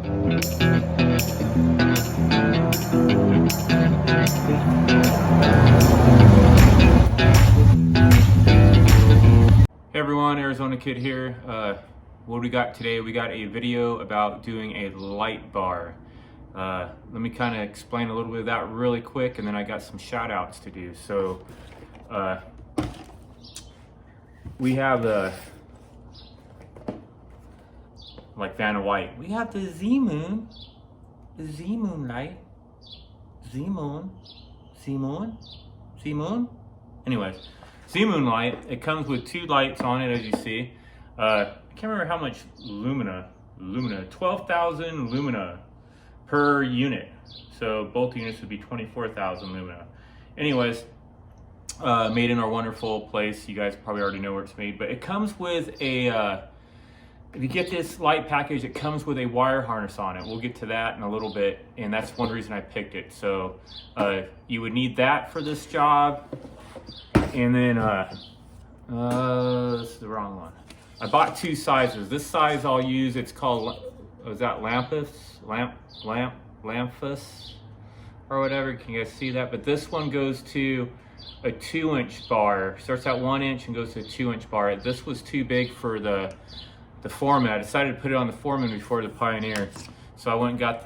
Hey everyone, Arizona Kid here. What do we got today? We got a video about doing a light bar. Let me kind of explain a little bit of that really quick, and then I got some shout outs to do. So we have like Vanna White. We have the Zmoon light. Zmoon? Anyways. Zmoon light, it comes with two lights on it, as you see. I can't remember how much lumina, 12,000 lumina per unit. So both units would be 24,000 lumina. Anyways, made in our wonderful place. You guys probably already know where it's made, but it comes with a, if you get this light package, it comes with a wire harness on it. We'll get to that in a little bit, and that's one reason I picked it. So you would need that for this job. And then, this is the wrong one. I bought two sizes. This size I'll use, it's called, is that Lampus or whatever. Can you guys see that? But this one goes to a 2-inch bar. Starts at 1 inch and goes to a 2-inch bar. This was too big for the Foreman. I decided to put it on the Foreman before the Pioneer. So I went and got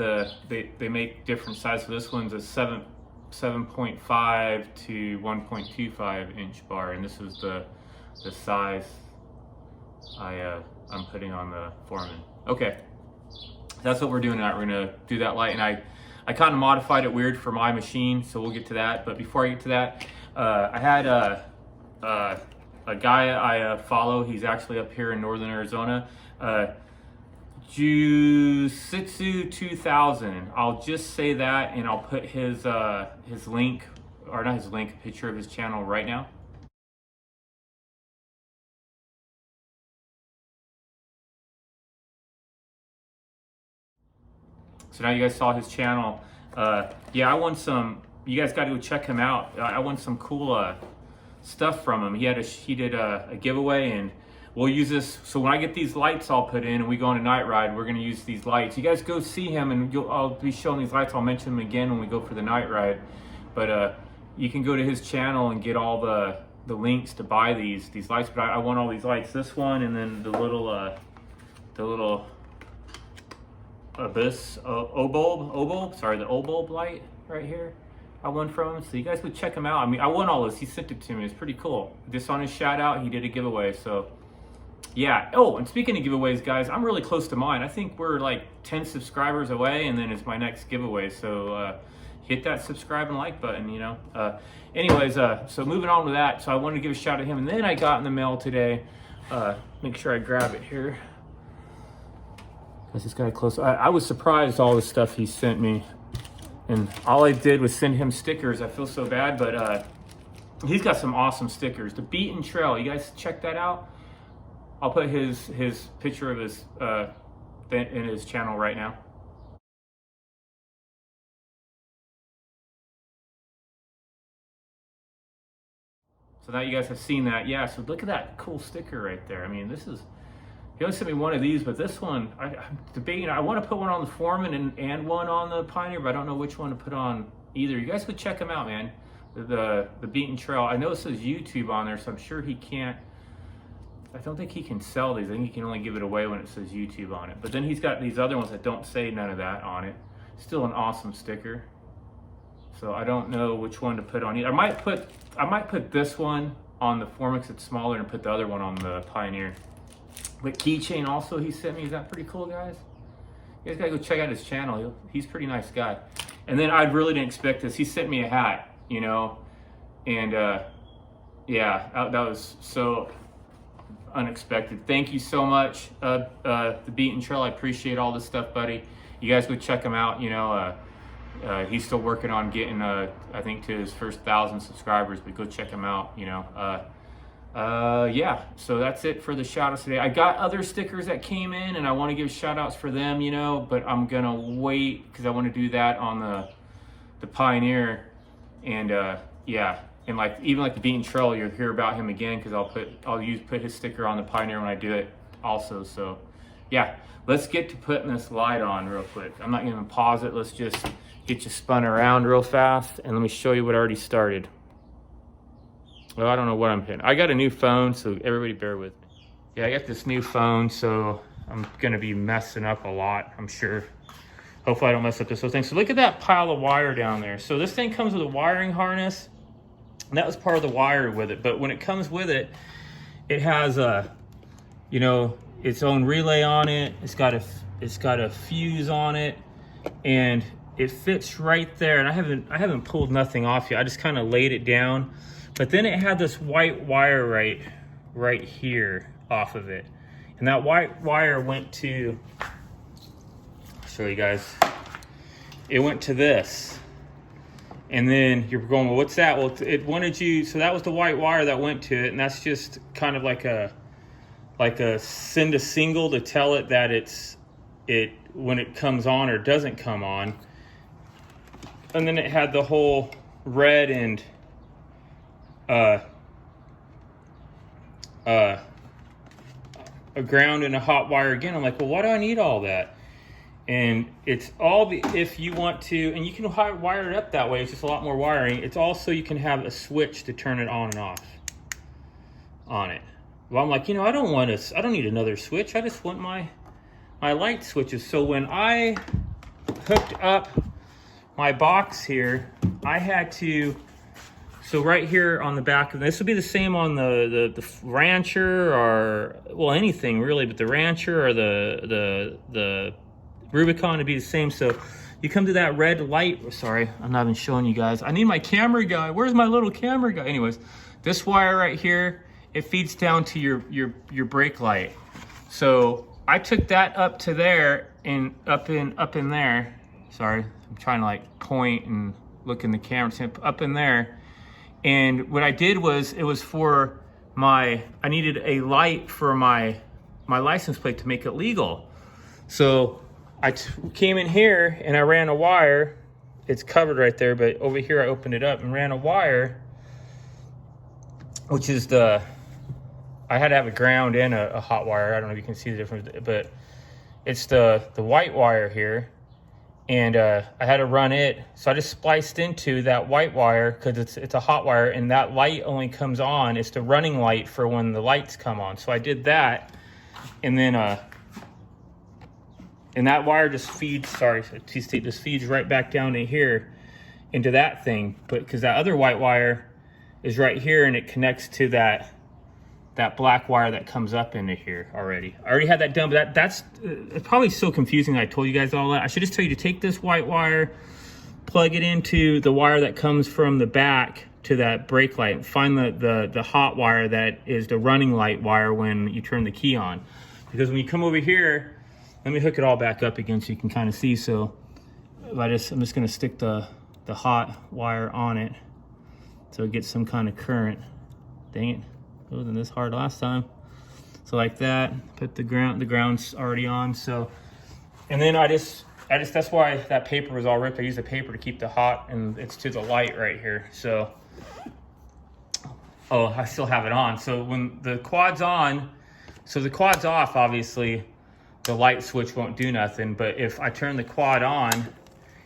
they make different sizes. This one's a 7.5 to 1.25 inch bar, and this is the size I'm putting on the Foreman. Okay, that's what we're doing now. We're gonna do that light, and I kind of modified it weird for my machine, so we'll get to that. But before I get to that, I had a guy I follow. He's actually up here in northern Arizona. Jusitsu 2000. I'll just say that, and I'll put his link, or not his link, a picture of his channel right now. So now you guys saw his channel. Yeah, I won some. You guys got to go check him out. I won some cool stuff from him. He did a giveaway, and we'll use this. So when I get these lights all put in and we go on a night ride, we're going to use these lights. You guys go see him, and I'll be showing these lights. I'll mention them again when we go for the night ride. But you can go to his channel and get all the links to buy these lights. But I want all these lights. This one, and then the little Abyss Obulb. Sorry, the Obulb light right here. I won from him, so you guys would check him out. I mean, I won all this. He sent it to me. It's pretty cool. This on his shout out, he did a giveaway. So yeah. Oh, and speaking of giveaways, guys, I'm really close to mine. I think we're like 10 subscribers away, and then it's my next giveaway. So hit that subscribe and like button, you know. Anyways, so moving on to that. So I wanted to give a shout out to him, and then I got in the mail today. Make sure I grab it here. This guy close. I was surprised all the stuff he sent me, and all I did was send him stickers. I feel so bad, but he's got some awesome stickers. The Beaten Trail, you guys check that out. I'll put his picture of his in his channel right now. So now you guys have seen that. Yeah, so look at that cool sticker right there. I mean, this is, he only sent me one of these, but this one, I'm debating. I want to put one on the Foreman and one on the Pioneer, but I don't know which one to put on either. You guys would check them out, man. The Beaten Trail. I know it says YouTube on there, so I'm sure he can't. I don't think he can sell these. I think he can only give it away when it says YouTube on it. But then he's got these other ones that don't say none of that on it. Still an awesome sticker. So I don't know which one to put on either. I might put this one on the Foreman because it's smaller, and put the other one on the Pioneer. But keychain also he sent me. Is that pretty cool, guys? You guys gotta go check out his channel. He's a pretty nice guy. And then I really didn't expect this. He sent me a hat, you know, and yeah, that was so unexpected. Thank you so much, the Beaten Trail. I appreciate all this stuff, buddy. You guys go check him out. You know, he's still working on getting, I think, to his first 1,000 subscribers. But go check him out. You know. Yeah, so that's it for the shout outs today. I got other stickers that came in, and I want to give shout outs for them, you know, but I'm gonna wait because I want to do that on the Pioneer. And yeah, and like even like the Beaten Trail, you'll hear about him again because I'll put his sticker on the Pioneer when I do it also. So yeah, let's get to putting this light on real quick. I'm not gonna pause it. Let's just get you spun around real fast and let me show you what I already started. Well, I don't know what I'm hitting. I got a new phone, so everybody bear with me. Yeah, I got this new phone, so I'm gonna be messing up a lot, I'm sure. Hopefully I don't mess up this whole thing. So look at that pile of wire down there. So this thing comes with a wiring harness, and that was part of the wire with it. But when it comes with it, it has a, you know, its own relay on it. It's got a fuse on it, and it fits right there. And I haven't pulled nothing off yet. I just kind of laid it down. But then it had this white wire right here off of it. And that white wire went to, I'll show you guys. It went to this. And then you're going, well, what's that? Well, it wanted you, so that was the white wire that went to it. And that's just kind of like a send a signal to tell it that when it comes on or doesn't come on. And then it had the whole red and a ground and a hot wire again. I'm like, well, why do I need all that? And it's all if you want to, and you can wire it up that way. It's just a lot more wiring. It's also, you can have a switch to turn it on and off on it. Well, I'm like, you know, I don't need another switch. I just want my light switches. So when I hooked up my box here, I had to, so right here on the back of this will be the same on the Rancher, or, well, anything really, but the Rancher or the Rubicon would be the same. So you come to that red light. Sorry, I'm not even showing you guys. I need my camera guy. Where's my little camera guy? Anyways, this wire right here, it feeds down to your brake light. So I took that up to there and up in there. Sorry, I'm trying to like point and look in the camera. Up in there. And what I did was, it was for I needed a light for my license plate to make it legal. So I came in here and I ran a wire. It's covered right there, but over here I opened it up and ran a wire, which is I had to have a ground and a hot wire. I don't know if you can see the difference, but it's the white wire here. And I had to run it, so I just spliced into that white wire because it's a hot wire, and that light only comes on. It's the running light for when the lights come on. So I did that, and then and that wire just feeds. Sorry, just feeds right back down to here, into that thing. But because that other white wire is right here, and it connects to that black wire that comes up into here already. I already had that done, but that's it's probably so confusing that I told you guys all that. I should just tell you to take this white wire, plug it into the wire that comes from the back to that brake light, and find the hot wire that is the running light wire when you turn the key on. Because when you come over here, let me hook it all back up again so you can kind of see. So I'm just gonna stick the hot wire on it so it gets some kind of current. Dang it. It wasn't this hard last time. So like that, put the ground's already on. So, and then I just, that's why that paper was all ripped. I used the paper to keep the hot, and it's to the light right here. So, oh, I still have it on. So when the quad's on, so the quad's off, obviously the light switch won't do nothing. But if I turn the quad on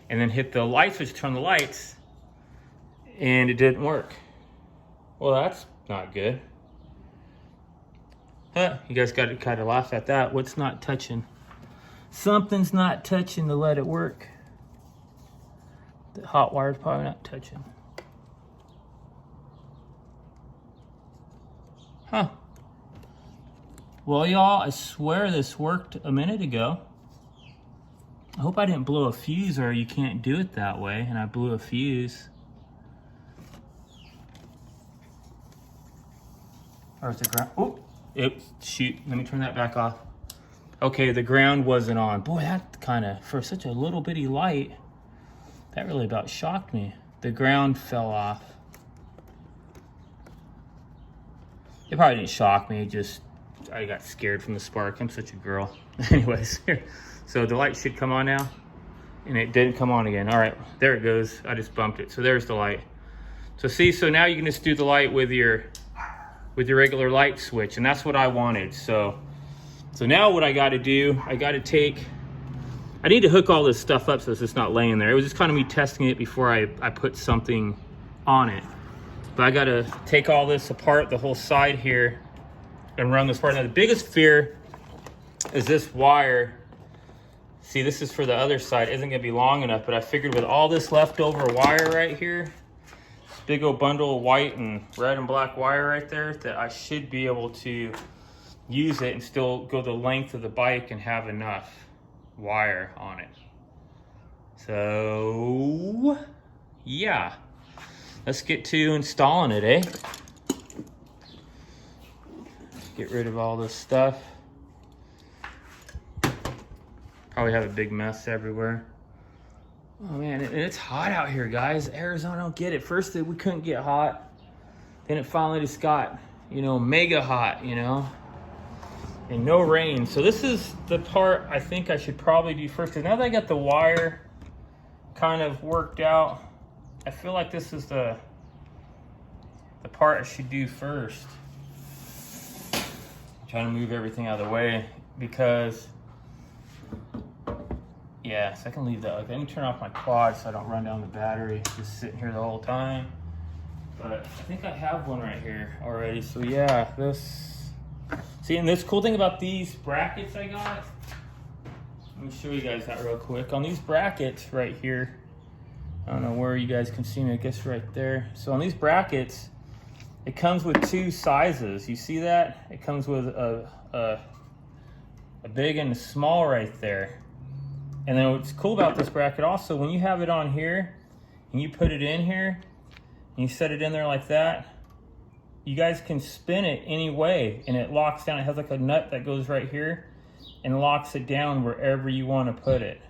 and then hit the light switch, turn the lights, and it didn't work. Well, that's not good. You guys got to kind of laugh at that. What's not touching? Something's not touching to let it work. The hot wire's probably not touching. Huh. Well, y'all, I swear this worked a minute ago. I hope I didn't blow a fuse, or you can't do it that way, and I blew a fuse. Or is the ground? Oh. Shoot, let me turn that back off. Okay, the ground wasn't on. Boy, that kind of, for such a little bitty light, that really about shocked me. The ground fell off. It probably didn't shock me, I got scared from the spark. I'm such a girl. Anyways, so the light should come on now, and it didn't come on again. All right, there it goes. I just bumped it. So there's the light. So see, so now you can just do the light with your regular light switch, and that's what I wanted. So So now what I got to do, I need to hook all this stuff up so it's just not laying there. It was just kind of me testing it before I put something on it. But I got to take all this apart, the whole side here, and run this part. Now the biggest fear is this wire. See, this is for the other side, isn't gonna be long enough, but I figured with all this leftover wire right here, this big old bundle of white and red and black wire right there, that I should be able to use it and still go the length of the bike and have enough wire on it. So, yeah. Let's get to installing it, eh? Get rid of all this stuff. Probably have a big mess everywhere. Oh man, and it's hot out here, guys. Arizona, I don't get it. First we couldn't get hot. Then it finally just got, you know, mega hot, you know? And no rain. So this is the part I think I should probably do first. Because now that I got the wire kind of worked out, I feel like this is the part I should do first. I'm trying to move everything out of the way because, yeah, so I can leave that. Like, let me turn off my quad so I don't run down the battery. Just sitting here the whole time. But I think I have one right here already. So yeah, this. See, and this cool thing about these brackets I got. Let me show you guys that real quick. On these brackets right here, I don't know where you guys can see me. I guess right there. So on these brackets, it comes with two sizes. You see that? It comes with a big and a small right there. And then what's cool about this bracket also, when you have it on here and you put it in here and you set it in there like that, you guys can spin it any way and it locks down. It has like a nut that goes right here and locks it down wherever you want to put it.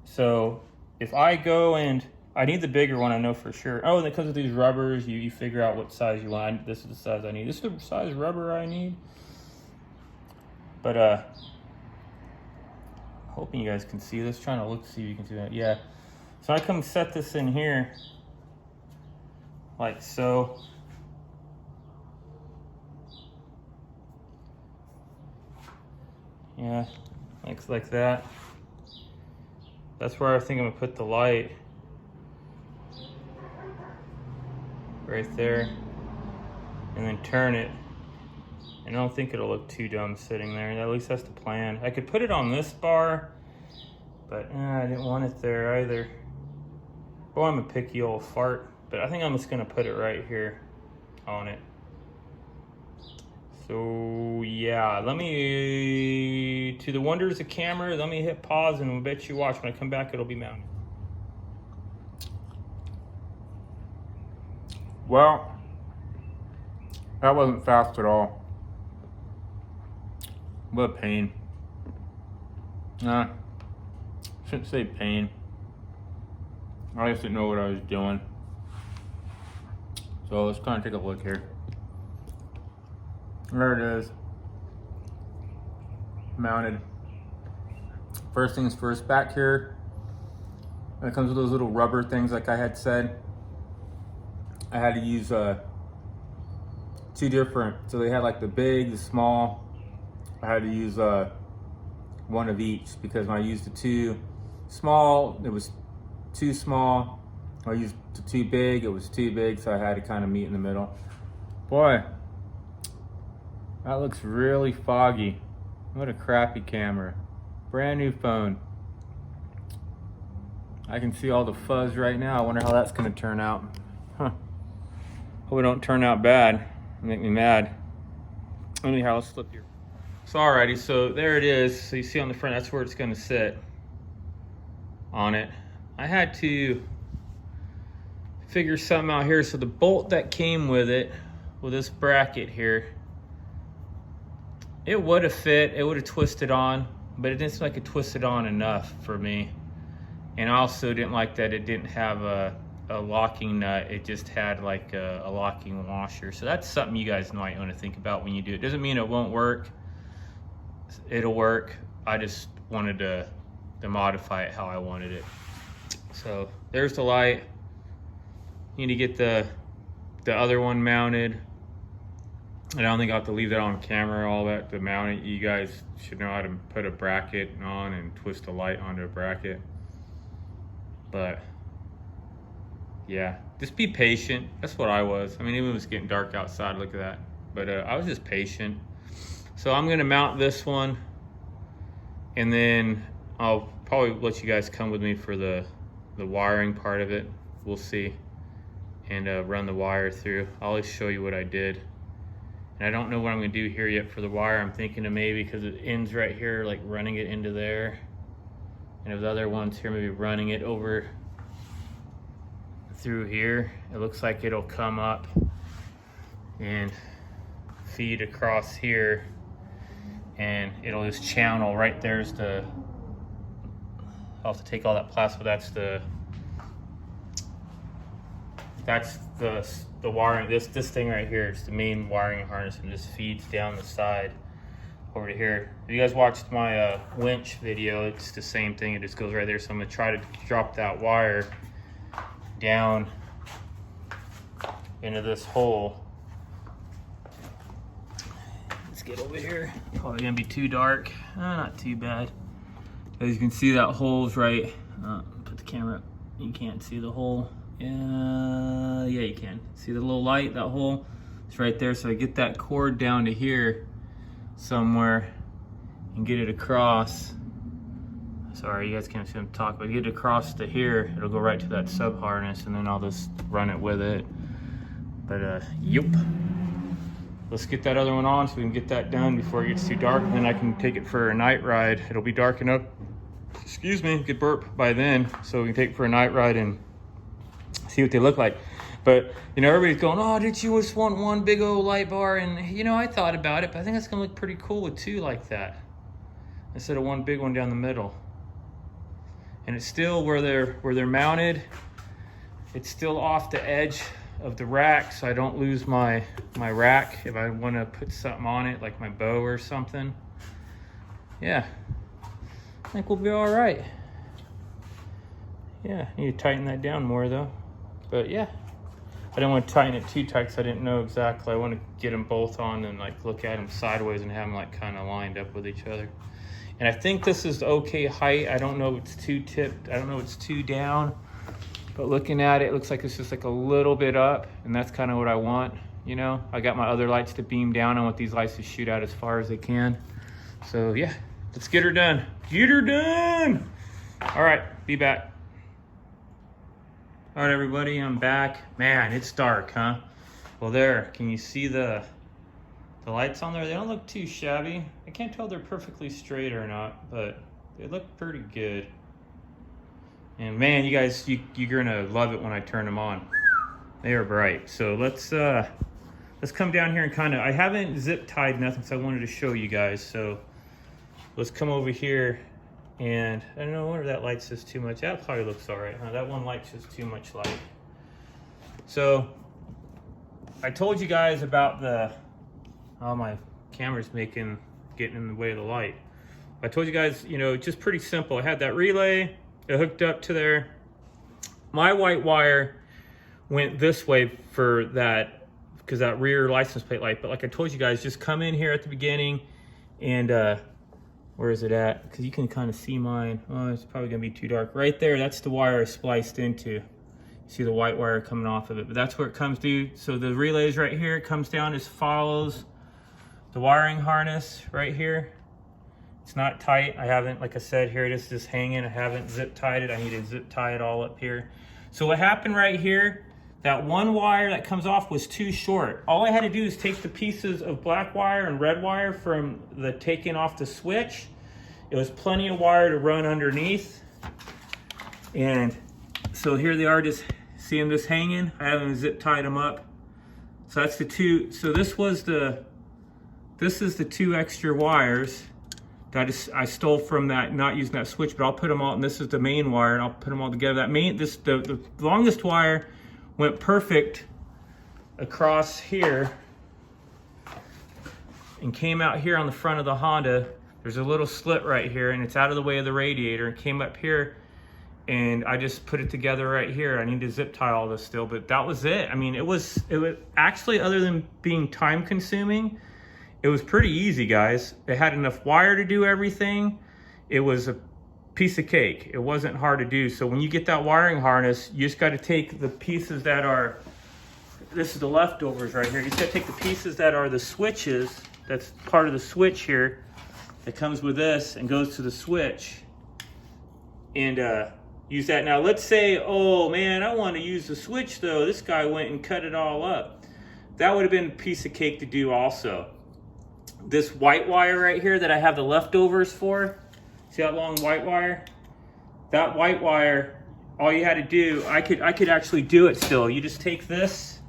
So if I go and I need the bigger one, I know for sure. Oh, and it comes with these rubbers. You figure out what size you want. This is the size I need. This is the size rubber I need. But hoping you guys can see this. Trying to look, see if you can see that. Yeah. So I come set this in here like so. Yeah, like that. That's where I think I'm gonna put the light. Right there. And then turn it. And I don't think it'll look too dumb sitting there. At least that's the plan. I could put it on this bar, but I didn't want it there either. Oh, I'm a picky old fart, but I think I'm just gonna put it right here on it. So yeah, let me, to the wonders of camera, let me hit pause and we'll bet you watch. When I come back, it'll be mounted. Well, that wasn't fast at all. What a pain. Shouldn't say pain. I just didn't know what I was doing. So let's kind of take a look here. There it is. Mounted. First things first, back here, it comes with those little rubber things like I had said. I had to use two different, so they had like the big, the small. I had to use one of each because when I used the two small, it was too small. When I used the too big, it was too big, so I had to kind of meet in the middle. Boy, that looks really foggy. What a crappy camera. Brand new phone. I can see all the fuzz right now. I wonder how that's gonna turn out. Huh. Hope it don't turn out bad. Make me mad. Anyhow, let's flip here. So alrighty, so there it is. So you see on the front, that's where it's gonna sit on it. I had to figure something out here. So the bolt that came with it, with this bracket here, it would have fit, it would have twisted on, but it didn't seem like it twisted on enough for me. And I also didn't like that it didn't have a locking nut. It just had like a locking washer. So that's something you guys might want to think about when you do it. Doesn't mean it won't work. It'll work. I just wanted to modify it how I wanted it. So there's the light. You need to get the other one mounted. And I don't think I'll have to leave that on camera, all that to mount it. You guys should know how to put a bracket on and twist a light onto a bracket. But yeah, just be patient. That's what I was. I mean, even if it was getting dark outside, look at that. But I was just patient. So I'm gonna mount this one, and then I'll probably let you guys come with me for the wiring part of it. We'll see. And run the wire through. I'll always show you what I did. And I don't know what I'm gonna do here yet for the wire. I'm thinking of maybe, because it ends right here, like running it into there. And those other ones here, maybe running it over through here. It looks like it'll come up and feed across here. And it'll just channel right there's the, I'll have to take all that plastic, that's the wiring. This thing right here is the main wiring harness, and just feeds down the side over to here. If you guys watched my winch video, it's the same thing. It just goes right there. So I'm gonna try to drop that wire down into this hole. Let's get over here. Probably gonna be too dark. Not too bad. As you can see, that hole's right. Put the camera up. You can't see the hole. Yeah, you can. See the little light, that hole? It's right there. So I get that cord down to here somewhere and get it across. Sorry, you guys can't see him talk, but get it across to here. It'll go right to that sub harness, and then I'll just run it with it. But yep. Let's get that other one on so we can get that done before it gets too dark. And then I can take it for a night ride. It'll be dark enough, excuse me, get burp by then. So we can take it for a night ride and see what they look like. But you know, everybody's going, oh, did you just want one big old light bar? And you know, I thought about it, but I think that's gonna look pretty cool with two like that, instead of one big one down the middle. And it's still where they're mounted, it's still off the edge of the rack, so I don't lose my rack if I want to put something on it, like my bow or something. Yeah, I think we'll be all right. Yeah, I need to tighten that down more though. But yeah, I didn't want to tighten it too tight because I didn't know exactly. I want to get them both on and like look at them sideways and have them like kind of lined up with each other. And I think this is okay height. I don't know if it's too tipped. I don't know if it's too down. But looking at it, it looks like it's just like a little bit up, and that's kind of what I want. You know, I got my other lights to beam down. I want these lights to shoot out as far as they can. So yeah, let's get her done. Get her done. All right, be back. All right, everybody, I'm back. Man, it's dark, huh? Well, there, can you see the lights on there? They don't look too shabby. I can't tell if they're perfectly straight or not, but they look pretty good. And man, you guys, you're gonna love it when I turn them on. They are bright. So let's come down here and kind of, I haven't zip tied nothing, so I wanted to show you guys. So let's come over here, and I don't know, I wonder if that light's just too much. That probably looks all right, huh? That one light's just too much light. So I told you guys about my camera's getting in the way of the light. I told you guys, you know, just pretty simple. I had that relay, it hooked up to there. My white wire went this way for that, because that rear license plate light. But like I told you guys, just come in here at the beginning and where is it at? Because you can kind of see mine. Oh, it's probably gonna be too dark. Right there, that's the wire I spliced into. You see the white wire coming off of it, but that's where it comes to. So the relay is right here. It comes down, just follows the wiring harness right here. It's not tight. I haven't, like I said, here it is just hanging. I haven't zip tied it. I need to zip tie it all up here. So what happened right here, that one wire that comes off was too short. All I had to do is take the pieces of black wire and red wire from the taking off the switch. It was plenty of wire to run underneath. And so here they are, just see them just hanging. I haven't zip tied them up. So that's the two. So this is the two extra wires that I stole from that, not using that switch, but I'll put them all, and this is the main wire, and I'll put them all together. The longest wire went perfect across here and came out here on the front of the Honda. There's a little slit right here, and it's out of the way of the radiator, and came up here and I just put it together right here. I need to zip tie all this still, but that was it. I mean, it was actually, other than being time consuming, it was pretty easy, guys. It had enough wire to do everything. It was a piece of cake. It wasn't hard to do. So when you get that wiring harness, you just got to take the pieces that are, this is the leftovers right here. You just got to take the pieces that are the switches, that's part of the switch here, that comes with this and goes to the switch, and use that. Now let's say, oh man, I want to use the switch though. This guy went and cut it all up. That would have been a piece of cake to do also. This white wire right here that I have the leftovers for, see that long white wire? That white wire, all you had to do, I could actually do it still. You just take this.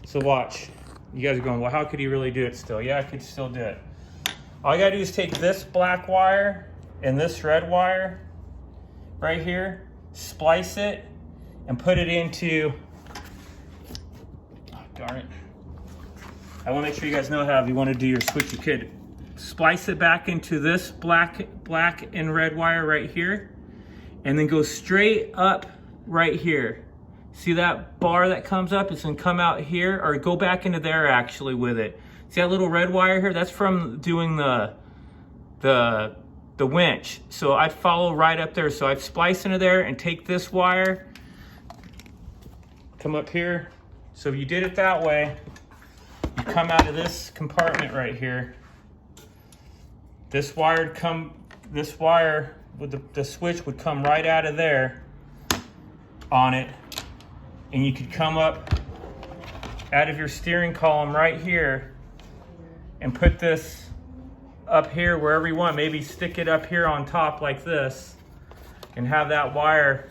So watch. You guys are going, well, how could he really do it still? Yeah, I could still do it. All you gotta do is take this black wire and this red wire right here, splice it, and put it into, oh, darn it. I wanna make sure you guys know how, if you wanna do your switch, you could splice it back into this black and red wire right here, and then go straight up right here. See that bar that comes up? It's gonna come out here, or go back into there actually with it. See that little red wire here? That's from doing the winch. So I'd follow right up there. So I'd splice into there and take this wire, come up here. So if you did it that way, you come out of this compartment right here. This wire with the switch would come right out of there on it. And you could come up out of your steering column right here and put this up here wherever you want. Maybe stick it up here on top like this and have that wire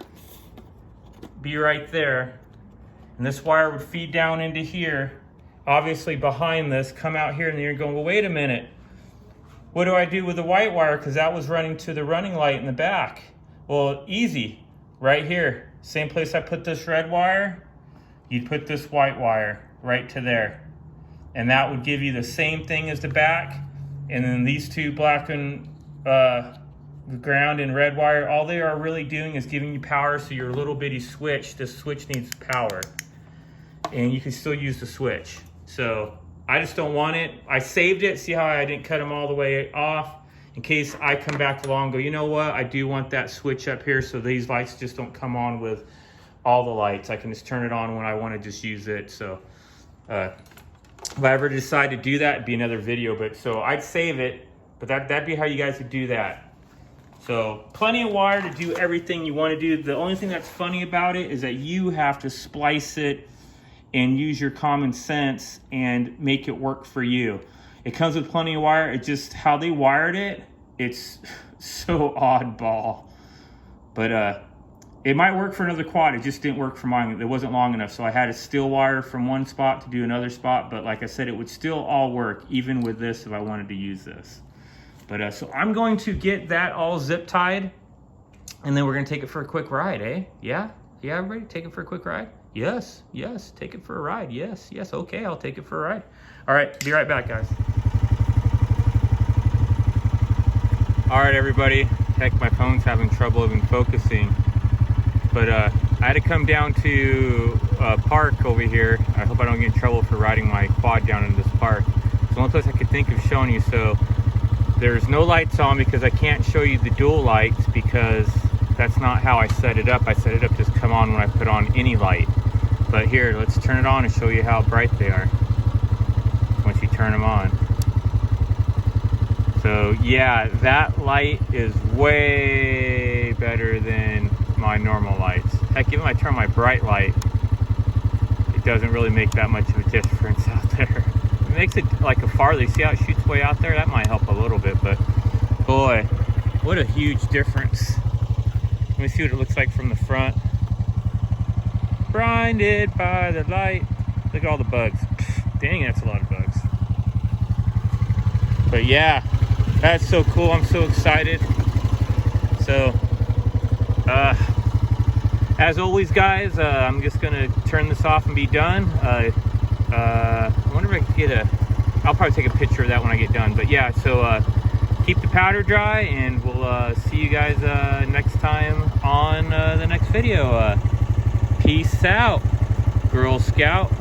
be right there. And this wire would feed down into here, obviously behind this, come out here, and then you're going, well, wait a minute. What do I do with the white wire? Because that was running to the running light in the back. Well, easy, right here. Same place I put this red wire, you'd put this white wire right to there. And that would give you the same thing as the back. And then these two black and ground and red wire, all they are really doing is giving you power. So your little bitty switch, this switch needs power. And you can still use the switch. So I just don't want it. I saved it. See how I didn't cut them all the way off? In case I come back along and go, you know what? I do want that switch up here so these lights just don't come on with all the lights. I can just turn it on when I want to just use it. So if I ever decide to do that, it'd be another video. But so I'd save it, but that'd be how you guys would do that. So plenty of wire to do everything you want to do. The only thing that's funny about it is that you have to splice it and use your common sense and make it work for you. It comes with plenty of wire. It's just how they wired it, it's so oddball. But it might work for another quad. It just didn't work for mine. It wasn't long enough. So I had to steel wire from one spot to do another spot. But like I said, it would still all work, even with this, if I wanted to use this. But so I'm going to get that all zip tied, and then we're gonna take it for a quick ride, eh? Yeah? Yeah, everybody, take it for a quick ride? Yes, yes, take it for a ride. Yes, yes, okay, I'll take it for a ride. All right, be right back, guys. All right, everybody. Heck, my phone's having trouble even focusing. But I had to come down to a park over here. I hope I don't get in trouble for riding my quad down into this park. It's the only place I could think of showing you. So there's no lights on because I can't show you the dual lights because that's not how I set it up. I set it up just come on when I put on any light. But here, let's turn it on and show you how bright they are once you turn them on. So yeah, that light is way better than my normal lights. Heck, even if I turn my bright light, it doesn't really make that much of a difference out there. It makes it like a farther. See how it shoots way out there? That might help a little bit, but boy, what a huge difference. Let me see what it looks like from the front. Blinded by the light. Look at all the bugs. Pfft, dang, that's a lot of bugs. But yeah, that's so cool. I'm so excited. So, as always, guys, I'm just gonna turn this off and be done. I wonder if I can get I'll probably take a picture of that when I get done. But yeah, so keep the powder dry, and we'll see you guys next time on the next video. Peace out, Girl Scout.